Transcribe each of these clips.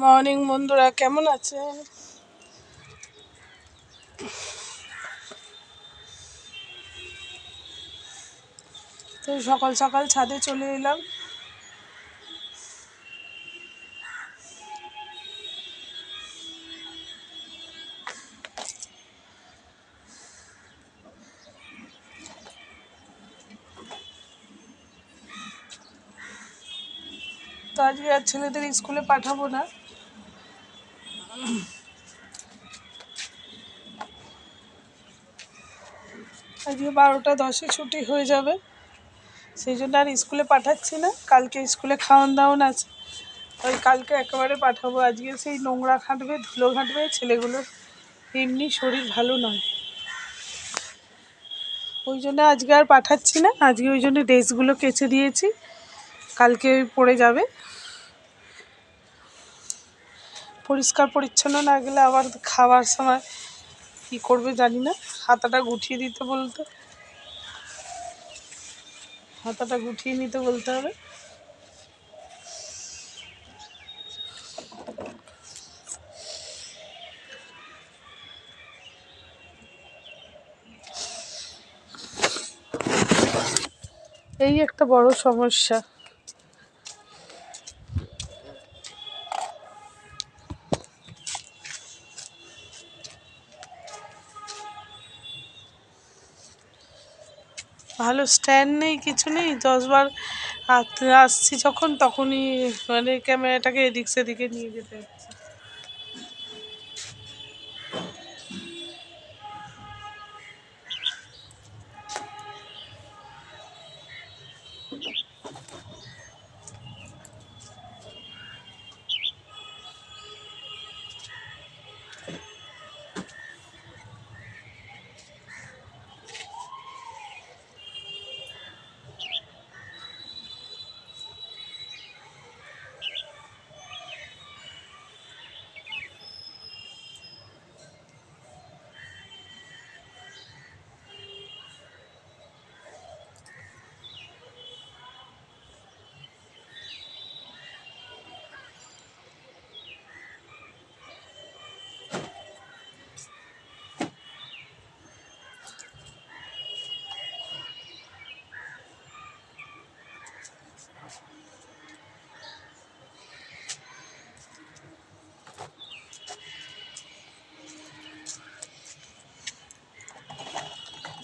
Morning বন্ধুরা, কেমন আছেন? তো সকাল সকাল ছাদে চলে এলাম। তো আজকে আর ছেলেদের স্কুলে পাঠাবো না। আজকে 12টা 10-এ ছুটি হয়ে যাবে, সেই জন্য আর স্কুলে পাঠাচ্ছি না। কালকে স্কুলে খাওয়ান দাওয়ান আছে, ওই কালকে একেবারে পাঠাবো। আজকে সেই নোংরা ঘাঁটবে, ধুলো ঘাঁটবে, ছেলেগুলোর এমনি শরীর ভালো নয়, ওই জন্য আজকে আর পাঠাচ্ছি না। আজকে ওই জন্য ড্রেসগুলো কেচে দিয়েছি, কালকে পরে যাবে। পরিষ্কার পরিচ্ছন্ন না গেলে আবার খাওয়ার সময় কী করবে জানি না। হাতাটা গুটিয়ে দিতে বলতে, হাতাটা গুটিয়ে নিতে বলতে হবে। এই একটা বড় সমস্যা। ভালো স্ট্যান্ড নেই, কিছু নেই। 10বার আসছি যখন তখনই মানে ক্যামেরাটাকে এদিক সেদিকে নিয়ে যেতে হচ্ছে।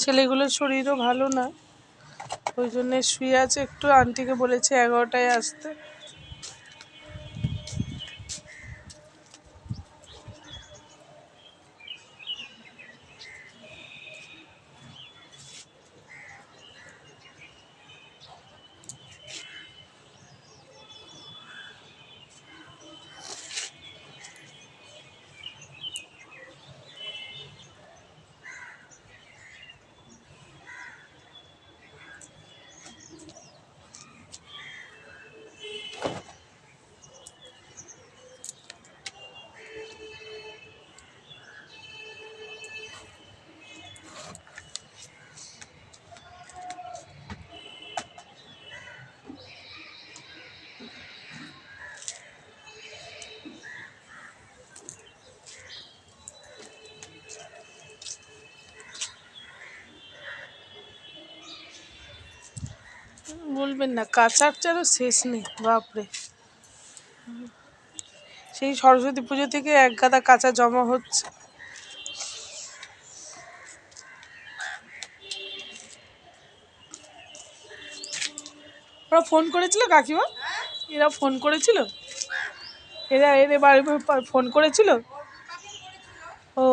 ছেলেগুলোর শরীরও ভালো না, ওই জন্যে শুয়ে আছে একটু। আন্টিকে বলেছে 11টায় আসতে। বলবেন না, কাচার চারও শেষ নেই, বাপরে। সেই সরস্বতী পুজো থেকে এক গাদা কাঁচা জমা হচ্ছে। ওরা ফোন করেছিল কাকিমা? এরা ফোন করেছিল? এরা এর বাড়ি ফোন করেছিল? ও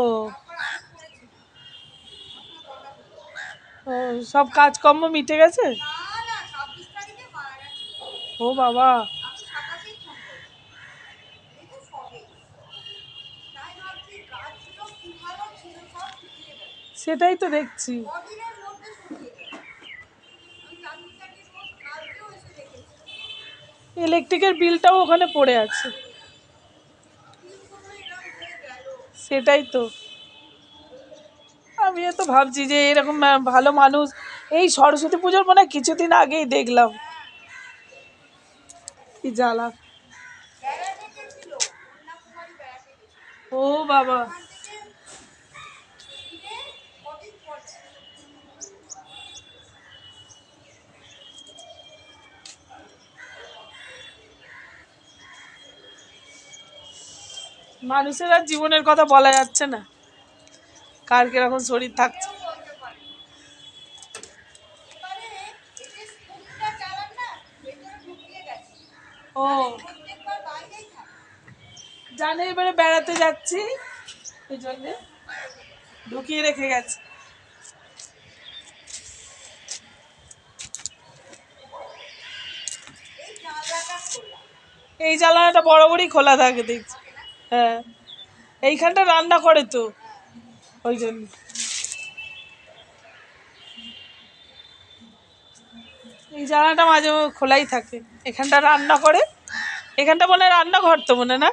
ও, সব কাজকর্ম মিটে গেছে? ও বাবা, সেটাই তো দেখছি। ইলেকট্রিকের বিলটাও ওখানে পড়ে আছে। সেটাই তো, আমিও তো ভাবছি যে এরকম ভালো মানুষ এই সরস্বতী পুজোর মনে হয় কিছুদিন আগেই দেখলাম। কি জ্বালা। ও বাবা, মানুষের আর জীবনের কথা বলা যাচ্ছে না, কার কিরকম শরীর থাকছে। ও জানে, এবারে বেড়াতে যাচ্ছি এই জন্যে ঢুকিয়ে রেখে গেছে। এই জানালাটা বরাবরই খোলা থাকে দেখছি। হ্যাঁ, এইখানটা রান্না করে তো, ওই জন্য। এই জানালাটা মাঝে মাঝে খোলাই থাকে, এখানটা রান্না করে। এখানটা মনে হয় রান্নাঘর তো, মনে না?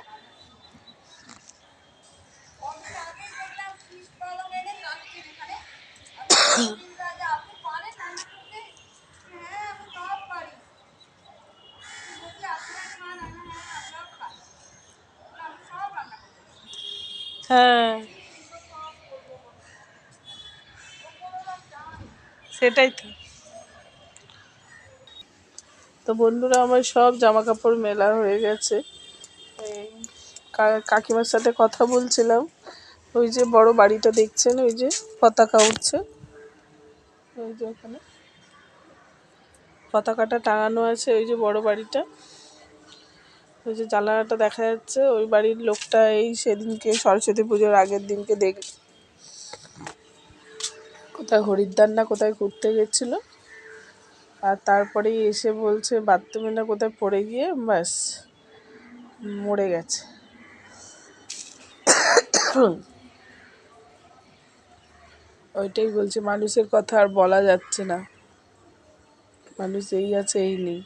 হ্যাঁ, সেটাই তো। তো বন্ধুরা, আমার সব জামা কাপড় মেলা হয়ে গেছে। এই কাকিমার সাথে কথা বলছিলাম। ওই যে বড় বাড়িটা দেখছেন, ওই যে পতাকা উঠছে, ওই যে ওখানে পতাকাটা টাঙানো আছে, ওই যে বড় বাড়িটা, ওই যে জানালাটা দেখা যাচ্ছে। ওই বাড়ির লোকটা এই সেদিনকে সরস্বতী পুজোর আগের দিনকে কোথায় হরিদ্বার না কোথায় ঘুরতে গেছিল, আর তারপরেই এসে বলছে বাথরুমে না কোথায় পড়ে গিয়ে ব্যাস মরে গেছে। ওইটাই বলছে, মানুষের কথা আর বলা যাচ্ছে না, মানুষ এই আছে এই নেই।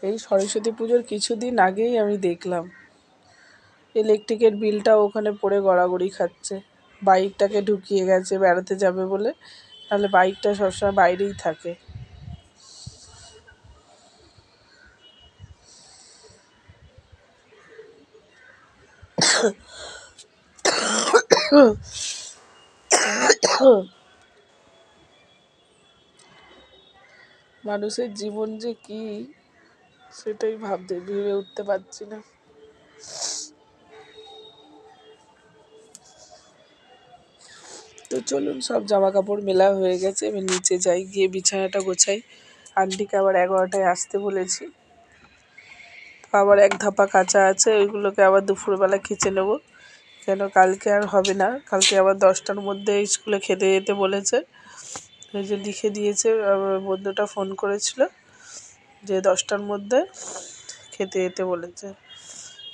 এই সরস্বতী পুজোর কিছুদিন আগেই আমি দেখলাম ইলেকট্রিকের বিলটা ওখানে পড়ে গড়াগড়ি খাচ্ছে। বাইকটাকে ঢুকিয়ে গেছে বেড়াতে যাবে বলে, তাহলে বাইকটা সবসময় বাইরেই থাকে। মানুষের জীবন যে কি, সেটাই ভেবে উঠতে পারছি না। তো চলুন, সব জামা কাপড় মেলা হয়ে গেছে, আমি নিচে যাই, গিয়ে বিছানাটা গোছাই। আন্টিকে আবার 11টায় আসতে বলেছি, তো আবার এক ধাপা কাঁচা আছে, ওইগুলোকে আবার দুপুরবেলা খেঁচে নেবো, কেন কালকে আর হবে না। কালকে আবার 10টার মধ্যে স্কুলে খেতে যেতে বলেছে, ওই যে লিখে দিয়েছে। আমার বন্ধুটা ফোন করেছিল যে 10টার মধ্যে খেতে যেতে বলেছে,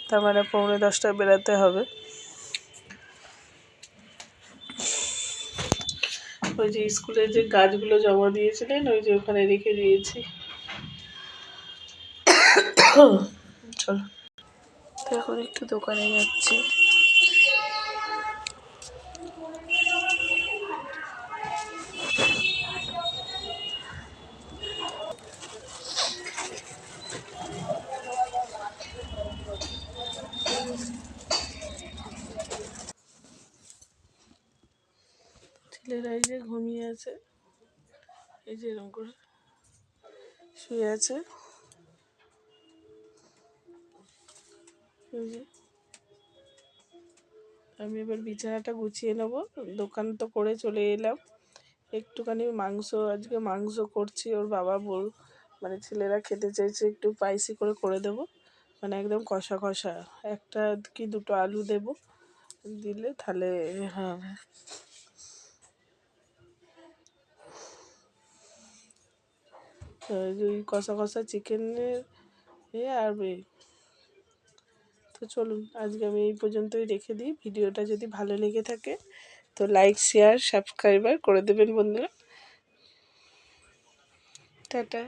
তার মানে 9:45টায় বেরোতে হবে। ওই যে স্কুলের যে গাছগুলো জমা দিয়েছিলেন, ওই যে ওখানে রেখে দিয়েছি। চলো, তো এখন একটু দোকানে যাচ্ছি। ছেলেরা এই যে ঘুমিয়ে আছে, এই যে এরকম করে শুয়ে আছে। এই যে আমি এবার বিছানাটা গুছিয়ে নেবো। দোকান তো করে চলে এলাম। একটুখানি মাংস, আজকে মাংস করছি। ওর বাবা মানে ছেলেরা খেতে চাইছে, একটু স্পাইসি করে করে দেবো, মানে একদম কষা কষা। একটা কি দুটো আলু দেবো, দিলে তাহলে হ্যাঁ। ওই কষা কষা চিকেনের আর তো চলুন, আজকে আমি এই পর্যন্তই রেখে দিই। ভিডিওটা যদি ভালো লেগে থাকে তো লাইক, শেয়ার, সাবস্ক্রাইবার করে দেবেন বন্ধুরা। টাটা।